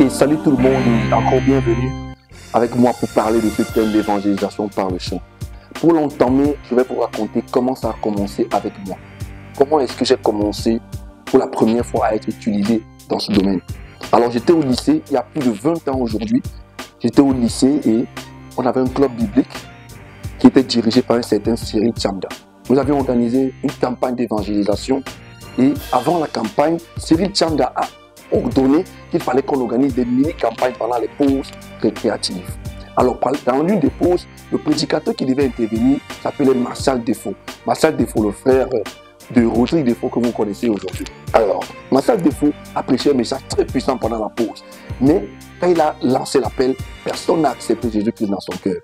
Et salut tout le monde, encore bienvenue avec moi pour parler de ce thème d'évangélisation par le chant. Pour l'entamer, je vais vous raconter comment ça a commencé avec moi. Comment est-ce que j'ai commencé pour la première fois à être utilisé dans ce domaine. Alors j'étais au lycée, il y a plus de 20 ans aujourd'hui. J'étais au lycée et on avait un club biblique qui était dirigé par un certain Cyril Tchanda. Nous avions organisé une campagne d'évangélisation et avant la campagne, Cyril Tchanda a ordonné qu'il fallait qu'on organise des mini-campagnes pendant les pauses récréatives. Alors, dans l'une des pauses, le prédicateur qui devait intervenir s'appelait Martial Défaut. Martial Défaut, le frère de Rodrigue Défaut que vous connaissez aujourd'hui. Alors, Martial Défaut a prêché un message très puissant pendant la pause. Mais quand il a lancé l'appel, personne n'a accepté Jésus-Christ dans son cœur.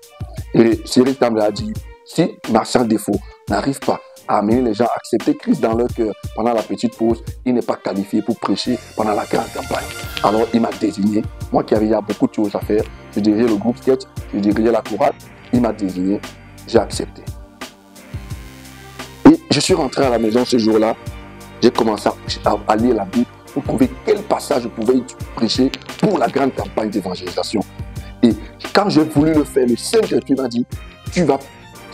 Et Cyril Tchanda a dit, si Martial Défaut n'arrive pas à amener les gens à accepter Christ dans leur cœur pendant la petite pause, il n'est pas qualifié pour prêcher pendant la grande campagne. Alors il m'a désigné, moi qui avais beaucoup de choses à faire, je dirigeais le groupe sketch, je dirigeais la chorale, il m'a désigné, j'ai accepté. Et je suis rentré à la maison ce jour-là, j'ai commencé à lire la Bible pour trouver quel passage je pouvais prêcher pour la grande campagne d'évangélisation. Et quand j'ai voulu le faire, le Saint-Esprit m'a dit, tu vas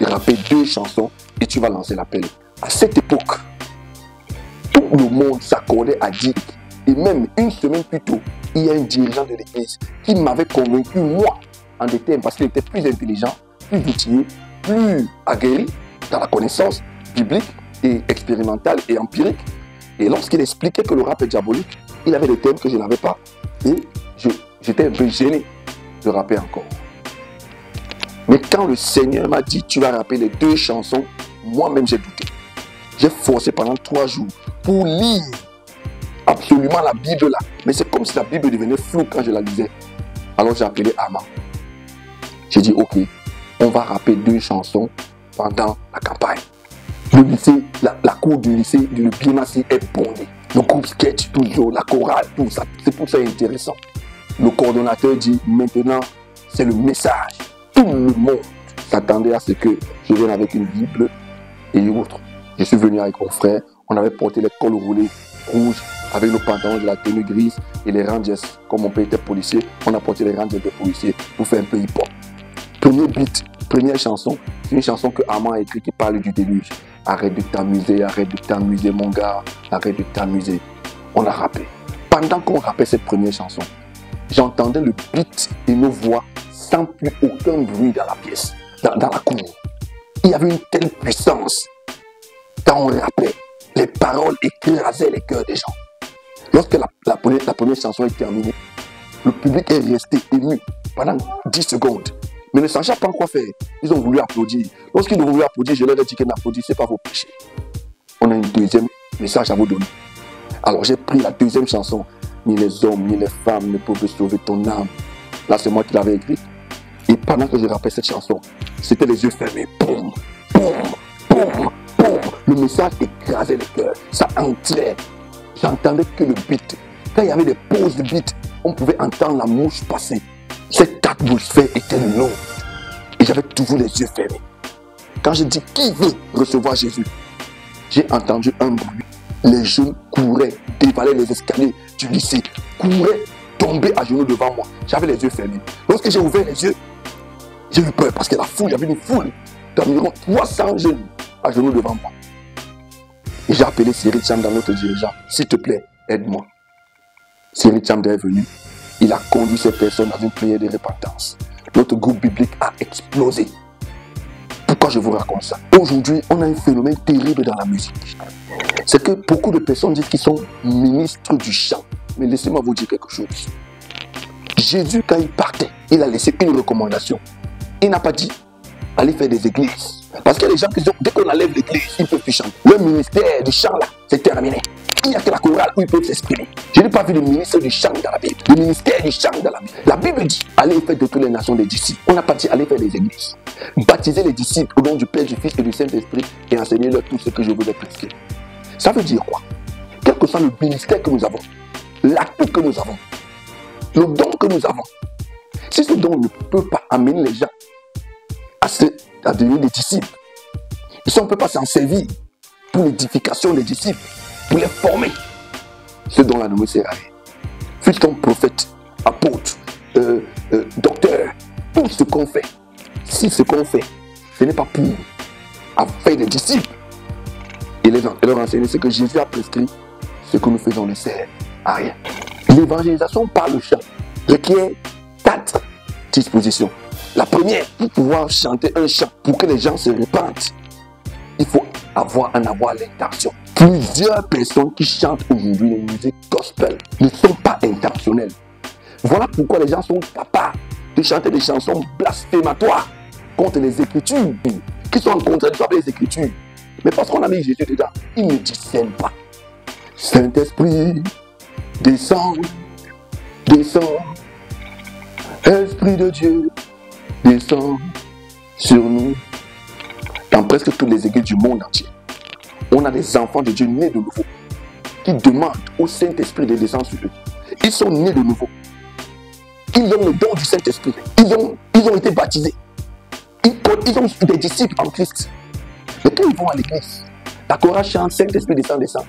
rapper 2 chansons et tu vas lancer l'appel. À cette époque, tout le monde s'accordait à dire, et même une semaine plus tôt, il y a un dirigeant de l'église qui m'avait convaincu, moi, en des termes, parce qu'il était plus intelligent, plus outillé, plus aguerri dans la connaissance biblique et expérimentale et empirique. Et lorsqu'il expliquait que le rap est diabolique, il avait des thèmes que je n'avais pas. Et j'étais un peu gêné de rapper encore. Mais quand le Seigneur m'a dit, tu vas rapper les 2 chansons, moi-même j'ai douté. J'ai forcé pendant 3 jours pour lire absolument la Bible là. Mais c'est comme si la Bible devenait floue quand je la lisais. Alors j'ai appelé Ama. J'ai dit, ok, on va rapper 2 chansons pendant la campagne. Le lycée, la cour du lycée de Bienassi est bondée. Le groupe sketch toujours, la chorale, tout ça. C'est pour ça intéressant. Le coordonnateur dit, maintenant, c'est le message. Tout le monde s'attendait à ce que je vienne avec une Bible et autres. Je suis venu avec mon frère, on avait porté les cols roulés rouges avec nos pantalons de la tenue grise et les rangers. Comme mon père était policier, on a porté les rangers des policiers pour faire un peu hip-hop. Premier beat, première chanson, c'est une chanson que Armand a écrite qui parle du déluge. Arrête de t'amuser mon gars, arrête de t'amuser. On a rappé. Pendant qu'on rappait cette première chanson, j'entendais le beat et nos voix sans plus aucun bruit dans la pièce, dans la cour. Il y avait une telle puissance. Quand on rappelait, les paroles écrasaient les cœurs des gens. Lorsque la première chanson est terminée, le public est resté ému pendant 10 secondes. Mais ne sachant pas quoi faire, ils ont voulu applaudir. Lorsqu'ils ont voulu applaudir, je leur ai dit que n'applaudissez pas vos péchés. On a un deuxième message à vous donner. Alors j'ai pris la deuxième chanson. Ni les hommes, ni les femmes ne peuvent sauver ton âme. Là, c'est moi qui l'avais écrite. Et pendant que je rappelais cette chanson, c'était les yeux fermés. Boum, boum, boum, boum. Le message écrasait le cœur. Ça entrait. J'entendais que le beat. Quand il y avait des pauses de beat, on pouvait entendre la mouche passer. Cette atmosphère était longue. Et j'avais toujours les yeux fermés. Quand j'ai dit qui veut recevoir Jésus, j'ai entendu un bruit. Les jeunes couraient, dévalaient les escaliers du lycée, couraient, tombaient à genoux devant moi. J'avais les yeux fermés. Lorsque j'ai ouvert les yeux, j'ai eu peur parce que il y avait une foule d'environ 300 jeunes à genoux devant moi. Et j'ai appelé Cyril Tchanda, notre dirigeant. S'il te plaît, aide-moi. Cyril Tchanda est venu. Il a conduit ces personnes dans une prière de repentance. Notre groupe biblique a explosé. Pourquoi je vous raconte ça? Aujourd'hui, on a un phénomène terrible dans la musique. C'est que beaucoup de personnes disent qu'ils sont ministres du chant. Mais laissez-moi vous dire quelque chose. Jésus, quand il partait, il a laissé une recommandation. Il n'a pas dit, allez faire des églises. Parce qu'il y a des gens qui disent, dès qu'on enlève l'église, ils peuvent plus chanter. Le ministère du chant, là, c'est terminé. Il n'y a que la chorale où ils peuvent s'exprimer. Je n'ai pas vu de ministre du chant dans la Bible. Le ministère du chant dans la Bible. La Bible dit, allez faire de toutes les nations des disciples. On n'a pas dit, allez faire des églises. Baptisez les disciples au nom du Père, du Fils et du Saint-Esprit et enseignez-leur tout ce que je vous ai prescrit. Ça veut dire quoi? Quel que soit le ministère que nous avons, l'atout que nous avons, le don que nous avons, si ce don ne peut pas amener les gens à devenir des disciples, si on ne peut pas s'en servir pour l'édification des disciples, pour les former, ce don-là ne me sert à rien. Fût-on prophète, apôtre, docteur, tout ce qu'on fait, si ce qu'on fait, ce n'est pas pour faire des disciples et leur enseigner ce que Jésus a prescrit, ce que nous faisons ne sert à rien. L'évangélisation par le chant requiert 4 dispositions. La première, pour pouvoir chanter un chant, pour que les gens se répandent, il faut en avoir l'intention. Plusieurs personnes qui chantent aujourd'hui les musiques gospel ne sont pas intentionnelles. Voilà pourquoi les gens sont capables de chanter des chansons blasphématoires contre les Écritures, qui sont en contradiction avec les Écritures. Mais parce qu'on a mis Jésus dedans, ils ne discernent pas. Saint-Esprit, descends, descends. Esprit de Dieu, descends sur nous. Dans presque toutes les églises du monde entier, on a des enfants de Dieu nés de nouveau qui demandent au Saint-Esprit de descendre sur eux. Ils sont nés de nouveau. Ils ont le don du Saint-Esprit. Ils ont été baptisés. Ils ont des disciples en Christ. Mais quand ils vont à l'église, la chorale chante Saint-Esprit descend, descend.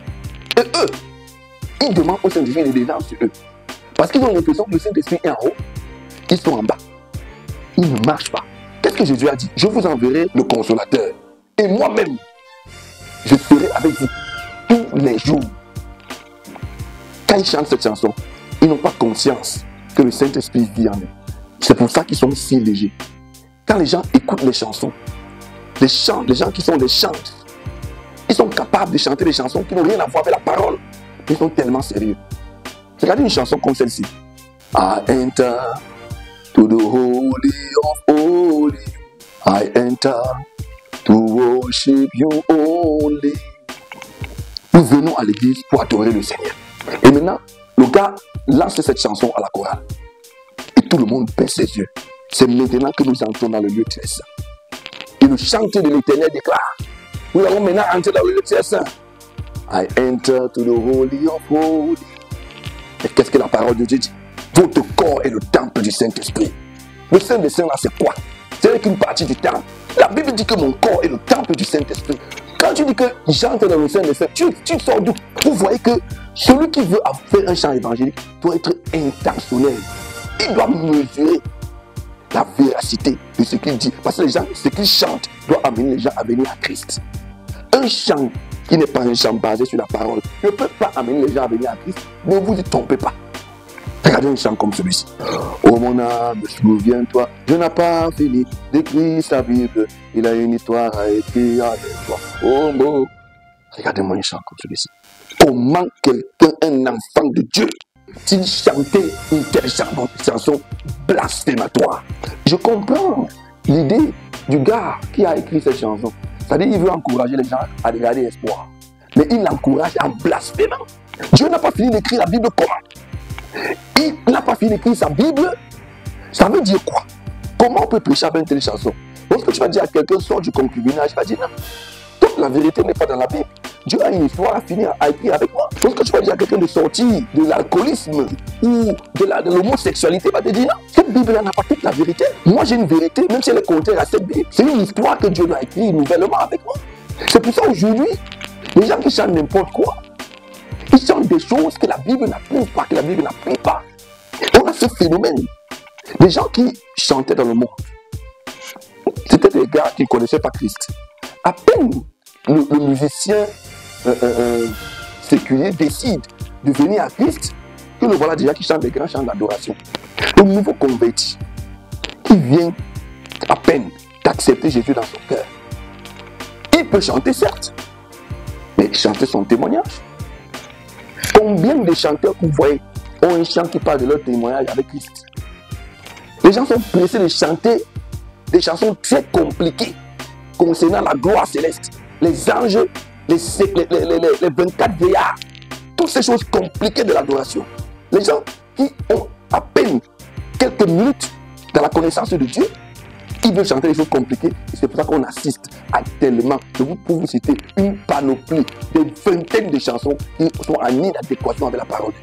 Et eux, ils demandent au Saint-Esprit de descendre sur eux. Parce qu'ils ont l'impression que le Saint-Esprit est en haut, ils sont en bas. Ils ne marchent pas. Qu'est-ce que Jésus a dit? Je vous enverrai le consolateur. Et moi-même, je serai avec vous tous les jours. Quand ils chantent cette chanson, ils n'ont pas conscience que le Saint-Esprit vit en eux. C'est pour ça qu'ils sont si légers. Quand les gens écoutent les chansons, les gens qui sont des chantes, ils sont capables de chanter des chansons qui n'ont rien à voir avec la parole. Ils sont tellement sérieux. Regardez une chanson comme celle-ci. I enter to the holy of holy. I enter to worship you only. Nous venons à l'église pour adorer le Seigneur. Et maintenant, le gars lance cette chanson à la chorale. Et tout le monde baisse ses yeux. C'est maintenant que nous entrons dans le lieu très saint. Et le chanteur de l'Éternel déclare, nous allons maintenant entrer dans le lieu très saint. I enter to the holy of holy. Et qu'est-ce que la parole de Dieu dit? Votre corps est le temple du Saint-Esprit. Le Saint des Saints là, c'est quoi? C'est qu'une partie du temple. La Bible dit que mon corps est le temple du Saint-Esprit. Quand tu dis que j'entre dans le Saint des Saints, tu sors d'où? Vous voyez que celui qui veut faire un chant évangélique doit être intentionnel. Il doit mesurer la véracité de ce qu'il dit. Parce que les gens, ce qu'ils chantent doit amener les gens à venir à Christ. Un chant qui n'est pas un chant basé sur la parole ne peut pas amener les gens à venir à Christ. Ne vous y trompez pas. Regardez un chant comme celui-ci. Oh mon âme, souviens-toi, Dieu n'a pas fini d'écrire sa Bible. Il a une histoire à écrire avec toi. Oh mon. Regardez-moi un chant comme celui-ci. Comment quelqu'un, un enfant de Dieu, s'il chantait une telle chanson blasphématoire? Je comprends l'idée du gars qui a écrit cette chanson. C'est-à-dire qu'il veut encourager les gens à regarder espoir. Mais il l'encourage en blasphémant. Dieu n'a pas fini d'écrire la Bible comment? Il n'a pas fini d'écrire sa Bible. Ça veut dire quoi? Comment on peut prêcher avec une telle chanson? Lorsque tu vas dire à quelqu'un sort du concubinage, il va dire non. Toute la vérité n'est pas dans la Bible. Dieu a une histoire à finir à écrire avec moi. Lorsque tu vas dire à quelqu'un de sortir de l'alcoolisme ou de l'homosexualité, il va te dire non. Cette Bible-là n'a pas toute la vérité. Moi j'ai une vérité, même si elle est contraire à cette Bible. C'est une histoire que Dieu doit écrire nouvellement avec moi. C'est pour ça aujourd'hui, les gens qui chantent n'importe quoi, ils chantent des choses que la Bible n'approuve pas, que la Bible n'approuve pas. On a ce phénomène. Les gens qui chantaient dans le monde, c'était des gars qui ne connaissaient pas Christ. À peine le musicien séculier décide de venir à Christ, que le voilà déjà qui chante des grands chants d'adoration. Le nouveau converti, qui vient à peine d'accepter Jésus dans son cœur, il peut chanter certes, mais chanter son témoignage. Combien de chanteurs que vous voyez ont un chant qui parle de leur témoignage avec Christ? Les gens sont pressés de chanter des chansons très compliquées concernant la gloire céleste, les anges, les 24 veillards, toutes ces choses compliquées de l'adoration. Les gens qui ont à peine quelques minutes dans la connaissance de Dieu, ils veulent chanter des choses compliquées. Et c'est pour ça qu'on assiste à tellement, je vous peux vous citer une panoplie, des vingtaines de chansons qui sont en inadéquation avec la parole.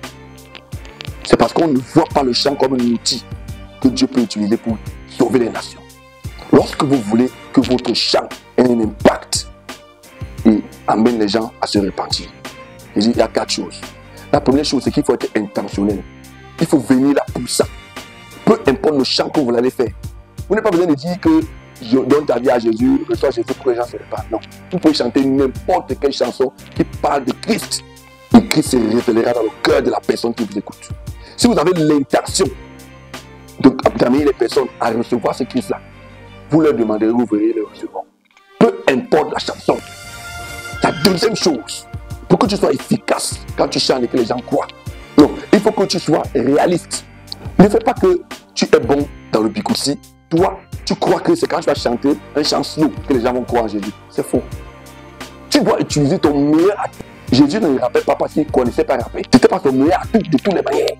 C'est parce qu'on ne voit pas le chant comme un outil que Dieu peut utiliser pour sauver les nations. Lorsque vous voulez que votre chant ait un impact et amène les gens à se repentir, il y a 4 choses. La première chose, c'est qu'il faut être intentionnel. Il faut venir là puissant. Peu importe le chant que vous allez faire. Vous n'avez pas besoin de dire que je donne ta vie à Jésus, reçois Jésus pour que les gens se répandent. Non. Vous pouvez chanter n'importe quelle chanson qui parle de Christ. Et Christ se révélera dans le cœur de la personne qui vous écoute. Si vous avez l'intention d'amener les personnes à recevoir ce Christ-là, vous leur demanderez, vous verrez le recevoir. Peu importe la chanson. La deuxième chose, pour que tu sois efficace quand tu chantes et que les gens croient, non, il faut que tu sois réaliste. Ne fais pas que tu es bon dans le bikoussi. Toi, tu crois que c'est quand tu vas chanter un chant slow que les gens vont croire en Jésus. C'est faux. Tu dois utiliser ton meilleur atout. Jésus ne le rappelle pas parce qu'il ne connaissait pas rapper. C'était pas ton meilleur atout de toutes les manières.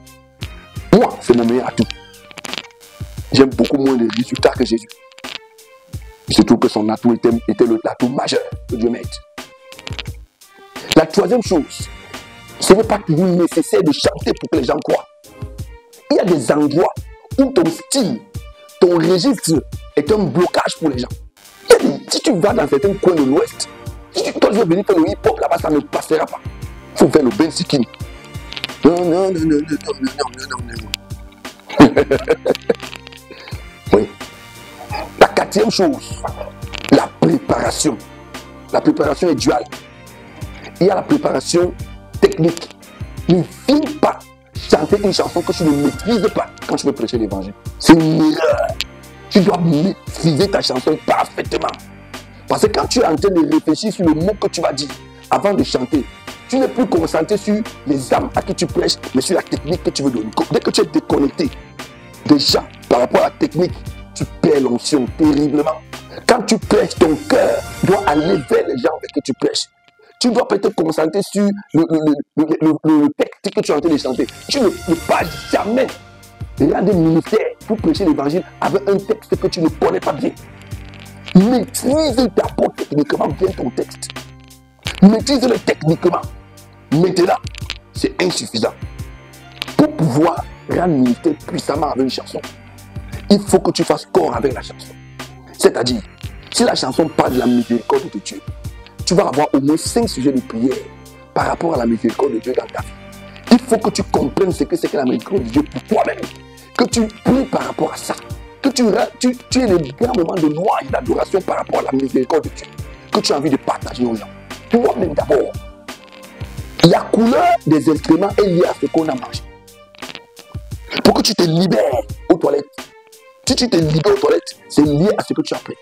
Moi, c'est mon meilleur atout. J'aime beaucoup moins les résultats que Jésus. Il se trouve que son atout était l'atout majeur que Dieu m'aide. La troisième chose, ce n'est pas toujours nécessaire de chanter pour que les gens croient. Il y a des endroits où ton style, ton registre est un blocage pour les gens. Si tu vas dans certains coins de l'Ouest, quand je vais venir faire le hip-hop là-bas, ça ne passera pas. Il faut faire le Ben Sikin. Non. Oui. La quatrième chose, la préparation. La préparation est duale. Il y a la préparation technique. Ne viens pas chanter une chanson que tu ne maîtrises pas quand tu veux prêcher l'évangile. C'est une erreur. Tu dois maîtriser ta chanson parfaitement. Parce que quand tu es en train de réfléchir sur le mot que tu vas dire avant de chanter, tu n'es plus concentré sur les âmes à qui tu prêches, mais sur la technique que tu veux donner. Dès que tu es déconnecté déjà par rapport à la technique, tu perds l'onction terriblement. Quand tu prêches, ton cœur doit aller vers les gens avec qui tu prêches. Tu dois peut-être te concentrer sur le texte que tu es en train de chanter. Tu ne peux pas jamais rendre ministère pour prêcher l'évangile avec un texte que tu ne connais pas bien. Maîtrise d'abord techniquement bien ton texte. Maîtrise-le techniquement. Maintenant, c'est insuffisant. Pour pouvoir rendre ministère puissamment avec une chanson, il faut que tu fasses corps avec la chanson. C'est-à-dire, si la chanson parle de la miséricorde de Dieu, tu vas avoir au moins 5 sujets de prière par rapport à la miséricorde de Dieu dans ta vie. Il faut que tu comprennes ce que c'est que la miséricorde de Dieu pour toi-même. Que tu pries par rapport à ça. Que tu aies le grand moment de louange et d'adoration par rapport à la miséricorde de Dieu. Que tu as envie de partager aux gens. Toi-même d'abord. La couleur des instruments est liée à ce qu'on a mangé. Pour que tu te libères aux toilettes. Si tu te libères aux toilettes, c'est lié à ce que tu as pris.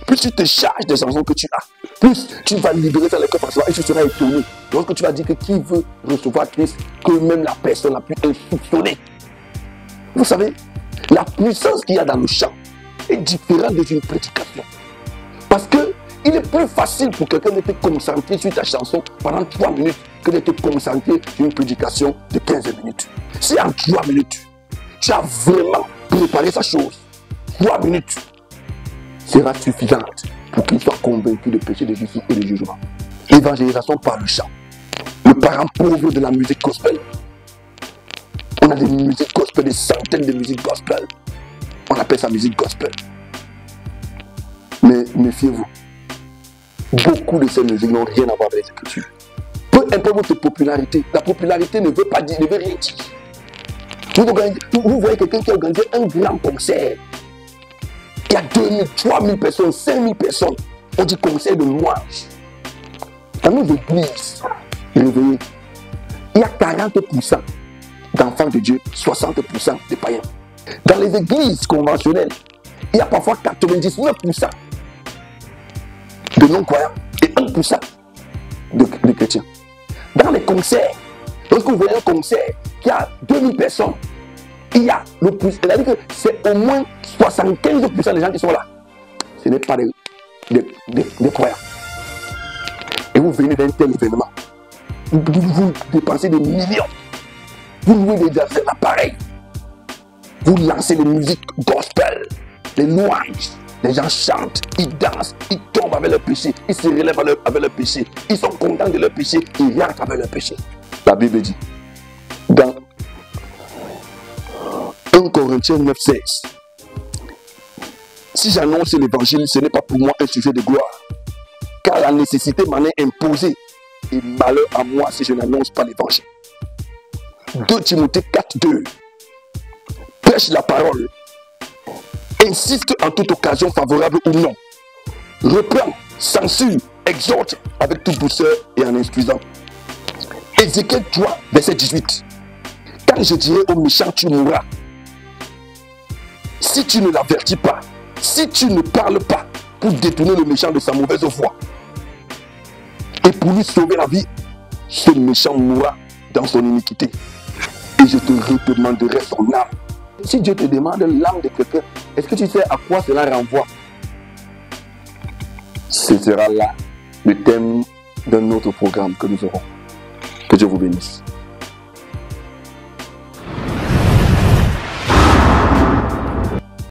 Plus tu te charges des chansons que tu as, plus tu vas libérer dans le cœur et tu seras étonné. Lorsque tu vas dire que qui veut recevoir Christ, que même la personne la plus insoupçonnée. Vous savez, la puissance qu'il y a dans le chant est différente d'une prédication. Parce que il est plus facile pour quelqu'un de te concentrer sur ta chanson pendant 3 minutes que de te concentrer sur une prédication de 15 minutes. Si en 3 minutes, tu as vraiment préparé sa chose, 3 minutes sera suffisante pour qu'il soit convaincu de péché, de justice et de jugement. L'évangélisation par le chant. Le parent pauvre de la musique gospel. On a des musiques gospel, des centaines de musiques gospel. On appelle ça musique gospel. Mais méfiez-vous. Beaucoup de ces musiques n'ont rien à voir avec les Écritures. Peu importe votre popularité, la popularité ne veut pas dire, ne veut rien dire. Vous voyez quelqu'un qui a organisé un grand concert. Il y a 2000, 3000 personnes, 5000 personnes. On dit concert de louange. Dans nos églises réveillées, il y a 40% d'enfants de Dieu, 60% de païens. Dans les églises conventionnelles, il y a parfois 99% de non-croyants et 1% de chrétiens. Dans les concerts, lorsque vous voyez un concert qui a 2000 personnes, il y a le plus, c'est-à-dire que c'est au moins 75% des gens qui sont là. Ce n'est pas des croyants. Et vous venez d'un tel événement. Vous dépensez des millions. Vous louez des appareils. Vous lancez des musiques gospel, les louanges. Les gens chantent, ils dansent, ils tombent avec leur péché, ils se relèvent avec leur péché, ils sont contents de leur péché, ils rentrent avec leur péché. La Bible dit, dans 1 Corinthiens 9,16, si j'annonce l'évangile, ce n'est pas pour moi un sujet de gloire, car la nécessité m'en est imposée, et malheur à moi si je n'annonce pas l'évangile. 2 Timothée 4,2, prêche la parole, insiste en toute occasion favorable ou non, reprend, censure, exhorte avec toute douceur et en instruisant. Ézéchiel 3, verset 18. Quand je dirai au méchant, tu mourras, si tu ne l'avertis pas, si tu ne parles pas pour détourner le méchant de sa mauvaise voie et pour lui sauver la vie, ce méchant mourra dans son iniquité et je te redemanderai son âme. Si Dieu te demande l'âme de quelqu'un, est-ce que tu sais à quoi cela renvoie? Ce sera là le thème d'un autre programme que nous aurons. Que Dieu vous bénisse.